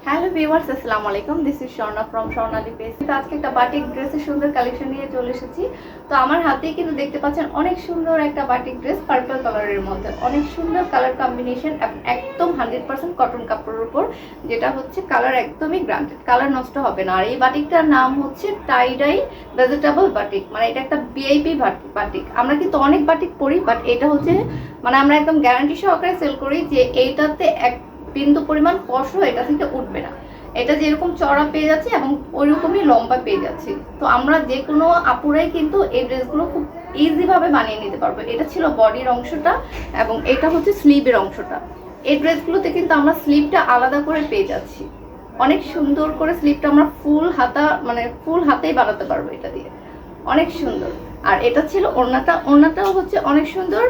Hello viewers, আসসালামু আলাইকুম। This is Swarna from Swarnali page. তো আজকে একটা বাটিক ড্রেসের সুন্দর কালেকশন নিয়ে চলে এসেছি। তো আমার হাতেই কিন্তু দেখতে পাচ্ছেন অনেক সুন্দর একটা বাটিক ড্রেস, পার্পল কালারের মধ্যে অনেক সুন্দর কালার কম্বিনেশন, একদম 100% কটন কাপড়ের উপর, যেটা হচ্ছে কালার একদমই গ্রান্টেড, কালার নষ্ট হবে না। আর এই বাটিকটার নাম হচ্ছে টাই ডাই ভেজিটেবল বাটিক, মানে এটা একটা ভিআইপি বাটিক। আমরা কিন্তু অনেক বাটিক পরি, বাট এটা হচ্ছে মানে আমরা একদম গ্যারান্টি সহকারে সেল করি যে এইটাতে এক বিন্দু পরিমাণ কষ্ট এটা থেকে উঠবে না। এটা যেরকম চড়া পেয়ে যাচ্ছে এবং ওইরকমই লম্বা পেয়ে যাচ্ছি। তো আমরা যে কোনো আপুরাই কিন্তু এই ড্রেসগুলো খুব ইজিভাবে বানিয়ে নিতে পারবো। এটা ছিল বডির অংশটা এবং এটা হচ্ছে স্লিভের অংশটা। এই ড্রেসগুলোতে কিন্তু আমরা স্লিভটা আলাদা করে পেয়ে যাচ্ছি। অনেক সুন্দর করে স্লিভটা আমরা ফুল হাতা, মানে ফুল হাতেই বানাতে পারবো এটা দিয়ে, অনেক সুন্দর। আর এটা ছিল ওড়নাটাও হচ্ছে অনেক সুন্দর।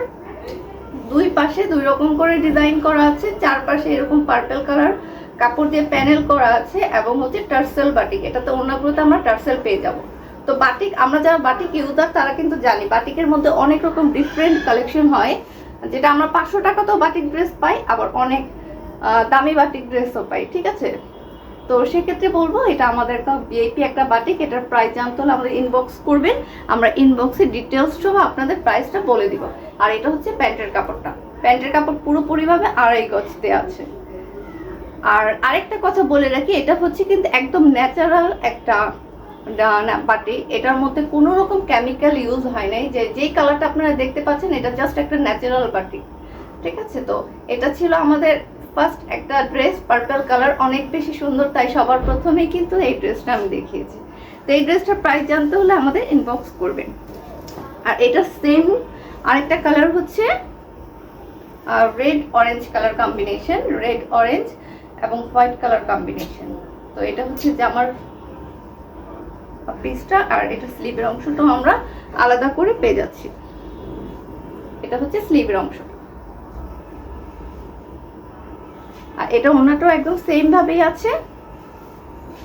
দুই পাশে দুই রকম করে ডিজাইন করা আছে, চারপাশে এরকম পার্পল কালার কাপড় দিয়ে প্যানেল করা আছে এবং হচ্ছে টার্সেল বাটিক। এটাতে অন্যগুলোতে আমরা টার্সেল পেয়ে যাব। তো বাটিক, আমরা যারা বাটিক ইউজার তারা কিন্তু জানি বাটিকের মধ্যে অনেক রকম ডিফারেন্ট কালেকশন হয়, যেটা আমরা 500 টাকাতেও বাটিক ড্রেস পাই, আবার অনেক দামি বাটিক ড্রেসও পাই। ঠিক আছে, তো সেক্ষেত্রে বলবো এটা আমাদের ভিআইপি একটা বাটিক। এটার প্রাইস জানতে হলে আমাদের ইনবক্স করবেন, আমরা ইনবক্সে ডিটেলস সহ আপনাদের প্রাইসটা বলে দিব। আর এটা হচ্ছে প্যান্টের কাপড়টা, প্যান্টের কাপড় পুরোপুরিভাবে 2.5 গজ দেওয়া আছে। আর আরেকটা কথা বলে রাখি, এটা হচ্ছে কিন্তু একদম ন্যাচারাল একটা বাটি। এটার মধ্যে কোনো রকম কেমিক্যাল ইউজ হয় নাই। যেই কালারটা আপনারা দেখতে পাচ্ছেন এটা জাস্ট একটা ন্যাচারাল বাটি। ঠিক আছে, তো এটা ছিল আমাদের ফার্স্ট একটা ড্রেস, পার্পল কালার, অনেক বেশি সুন্দর, তাই সবার প্রথমেই কিন্তু এই ড্রেসটা আমি দেখিয়েছি। তো এই ড্রেসটার প্রাইস জানতে হলে আমাদের ইনবক্স করবেন। আর এটা সেম আরেকটা কালার হচ্ছে red orange colour combination, red orange এবং হোয়াইট কালার কম্বিনেশন। তো এটা হচ্ছে জামার পিসটা, আর এটা স্লিভের অংশটাও আমরা আলাদা করে পেয়ে যাচ্ছি। এটা হচ্ছে স্লিভের অংশ, আর এটা ওনাটাও একদম সেম ভাবেই আছে।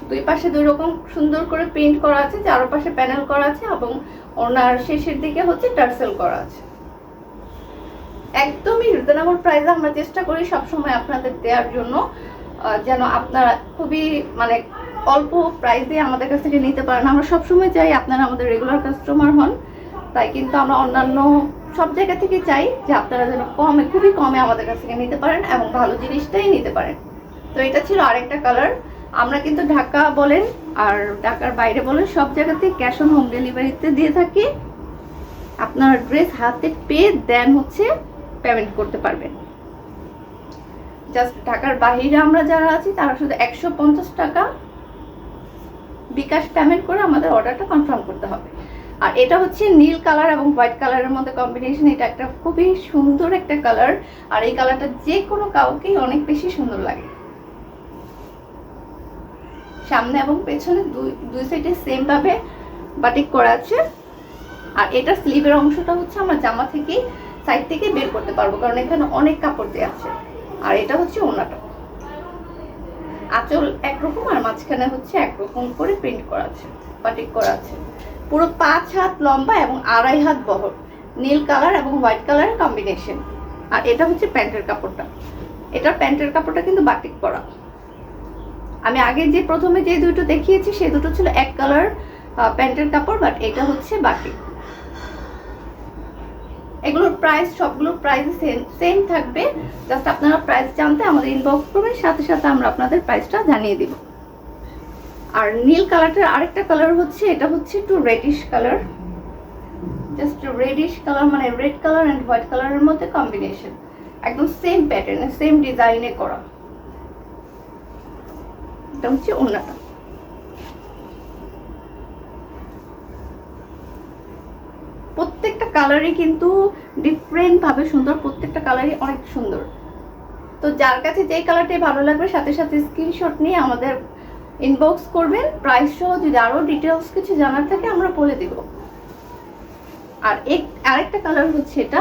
দুই পাশে দুই রকম সুন্দর করে প্রিন্ট করা আছে, চারপাশে প্যানেল করা আছে এবং ওনার শেষের দিকে হচ্ছে টার্সেল করা আছে। একদমই রিজনেবল প্রাইসে আমরা চেষ্টা করি সবসময় আপনাদের দেওয়ার জন্য, যেন আপনারা খুবই মানে অল্প প্রাইসে আমাদের কাছ থেকে নিতে পারেন। আমরা সবসময় চাই আপনারা আমাদের রেগুলার কাস্টমার হন, তাই কিন্তু আমরা অন্যান্য সব জায়গা থেকে চাই যে আপনারা যেন কমে, খুবই কমে আমাদের কাছ থেকে নিতে পারেন এবং ভালো জিনিসটাই নিতে পারেন। তো এটা ছিল আরেকটা কালার। আমরা কিন্তু ঢাকা বলেন আর ঢাকার বাইরে বলেন সব জায়গাতেই ক্যাশ অন হোম ডেলিভারিতে দিয়ে থাকি। আপনার ড্রেস হাতে পেয়ে দেন হচ্ছে পেমেন্ট করতে পারবেন। জাস্ট ঢাকার বাইরে আমরা যারা আছি তারা শুধু 150 টাকা বিকাশ পেমেন্ট করে আমাদের অর্ডারটা কনফার্ম করতে হবে। আর এটা হচ্ছে নীল কালার এবং হোয়াইট কালারের মধ্যে কম্বিনেশন। এটা একটা খুবই সুন্দর একটা কালার, আর এই কালারটা যে কোনো কাউকেই অনেক বেশি সুন্দর লাগে। সামনে এবং পেছনে দুই সাইডে সেম ভাবে বাটিক করা আছে। আর এটা স্লিভের অংশটা হচ্ছে আমরা জামা থেকে সাইড থেকে বের করতে পারবো, কারণ এখানে অনেক কাপড় দেওয়া আছে। আর এটা হচ্ছে ওনাটা, আঁচল একরকম আর মাঝখানে হচ্ছে একরকম করে প্রিন্ট করা আছে, বাটিক করা আছে। পুরো 5 হাত লম্বা এবং 2.5 হাত বহর, নীল কালার এবং হোয়াইট কালারের কম্বিনেশন। আর এটা হচ্ছে প্যান্টের কাপড়টা, এটার প্যান্টের কাপড়টা কিন্তু বাটিক করা। আমি আগে যে প্রথমে যে দুটো দেখিয়েছি সেই দুটো ছিল এক কালার প্যান্টের কাপড়, বাট এটা হচ্ছে বাটিক। এগুলোর প্রাইস, সবগুলোর প্রাইস সেম থাকবে। জাস্ট আপনারা প্রাইস জানতে আমাদের ইনবক্স করবেন, সাথে সাথে আমরা আপনাদের প্রাইসটা জানিয়ে দিব। আর নীল কালারটার আরেকটা কালার হচ্ছে, এটা হচ্ছে একটু radish colour, just radish colour, মানে রেড কালার এন্ড হোয়াইট কালারের মধ্যে কম্বিনেশন, একদম সেম প্যাটার্নে সেম ডিজাইনে করা। এটা হচ্ছে ওড়নাটা। প্রত্যেকটা কালারই কিন্তু ডিফারেন্ট ভাবে সুন্দর, প্রত্যেকটা কালারই অনেক সুন্দর। তো যার কাছে যেই কালারটাই ভালো লাগবে সাথে সাথে স্ক্রিনশট নিয়ে আমাদের ইনবক্স করবেন। প্রাইস সহ যদি আরো ডিটেলস কিছু জানার থাকে আমরা বলে দিব। আর আরেকটা কালার হচ্ছে এটা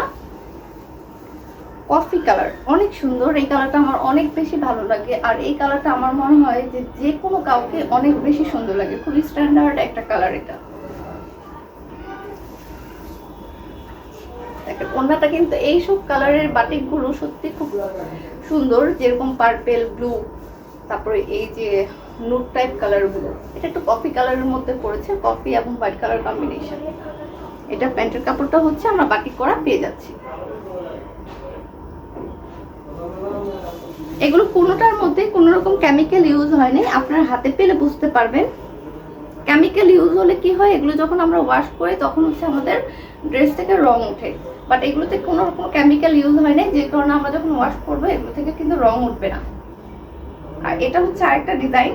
কফি কালার, অনেক সুন্দর। এই কালারটা আমার অনেক বেশি ভালো লাগে, আর এই কালারটা আমার মনে হয় যে যে কোনো কাউকে অনেক বেশি সুন্দর লাগে। খুবই স্ট্যান্ডার্ড একটা কালার এটা। ওড়নাটা কিন্তু এইসব কালারের বাটিকগুলো সত্যি খুব সুন্দর, যেরকম পার্পেল, ব্লু, তারপরে এই যে নুট টাইপ কালারগুলো, এটা একটু কফি কালারের মধ্যে পড়েছে, কফি এবং হোয়াইট কালার কম্বিনেশন। এটা প্যান্টের কাপড়টা হচ্ছে আমরা বাটিক করা পেয়ে যাচ্ছি। এগুলো কোনোটার মধ্যে কোনো রকম কেমিক্যাল ইউজ হয়নি, আপনার হাতে পেলে বুঝতে পারবেন। কেমিক্যাল ইউজ হলে কি হয়, এগুলো যখন আমরা ওয়াশ করি তখন হচ্ছে আমাদের ড্রেস থেকে রং ওঠে, বাট এগুলোতে কোনো রকম কেমিক্যাল ইউজ হয় না, যে কারণে আমরা যখন ওয়াশ করবো এগুলো থেকে কিন্তু রং উঠবে না। আর এটা হচ্ছে আরেকটা ডিজাইন,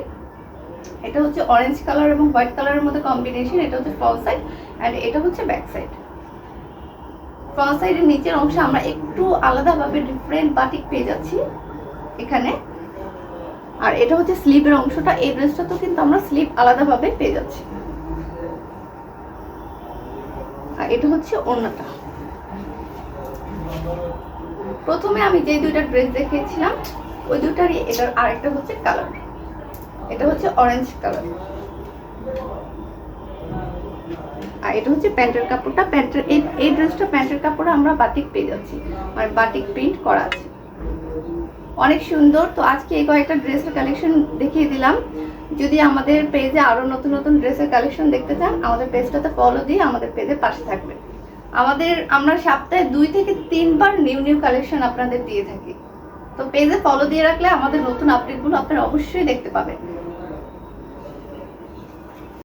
এটা হচ্ছে অরেঞ্জ কালার এবং হোয়াইট কালারের মধ্যে কম্বিনেশন। এটা হচ্ছে ফ্রন্ট সাইড অ্যান্ড এটা হচ্ছে ব্যাক সাইড। ফ্রন্ট সাইডের নিচের অংশে আমরা একটু আলাদাভাবে ডিফারেন্ট বাটিক পেয়ে যাচ্ছি এখানে। আর এটা হচ্ছে স্লিভের অংশটা, এই ড্রেসটা তো কিন্তু আমরা স্লিভ আলাদাভাবে পেয়ে যাচ্ছি। আর এটা হচ্ছে ওড়নাটা। প্রথমে আমি যে দুইটা ড্রেস দেখিয়েছিলাম ওই দুটারই এটার আরেকটা হচ্ছে কালার, এটা হচ্ছে অরেঞ্জ কালার। আর এটা হচ্ছে প্যান্টের কাপড়টা, প্যান্টের এই ড্রেসটা প্যান্টের কাপড়ে আমরা বাটিক পেয়ে যাচ্ছি, মানে বাটিক প্রিন্ট করা আছে, অনেক সুন্দর। তো আজকে এই কয়েকটা ড্রেসের কালেকশন দেখিয়ে দিলাম। যদি আমাদের পেজে আরো নতুন নতুন ড্রেসের কালেকশন দেখতে চান, আমাদের পেজটাতে ফলো দিয়ে আমাদের পেজে পাশে থাকবেন। আমরা সপ্তাহে 2 থেকে 3 বার নিউ কালেকশন আপনাদের দিয়ে থাকি, তো পেজে ফলো দিয়ে রাখলে আমাদের নতুন আপডেটগুলো আপনারা অবশ্যই দেখতে পাবেন।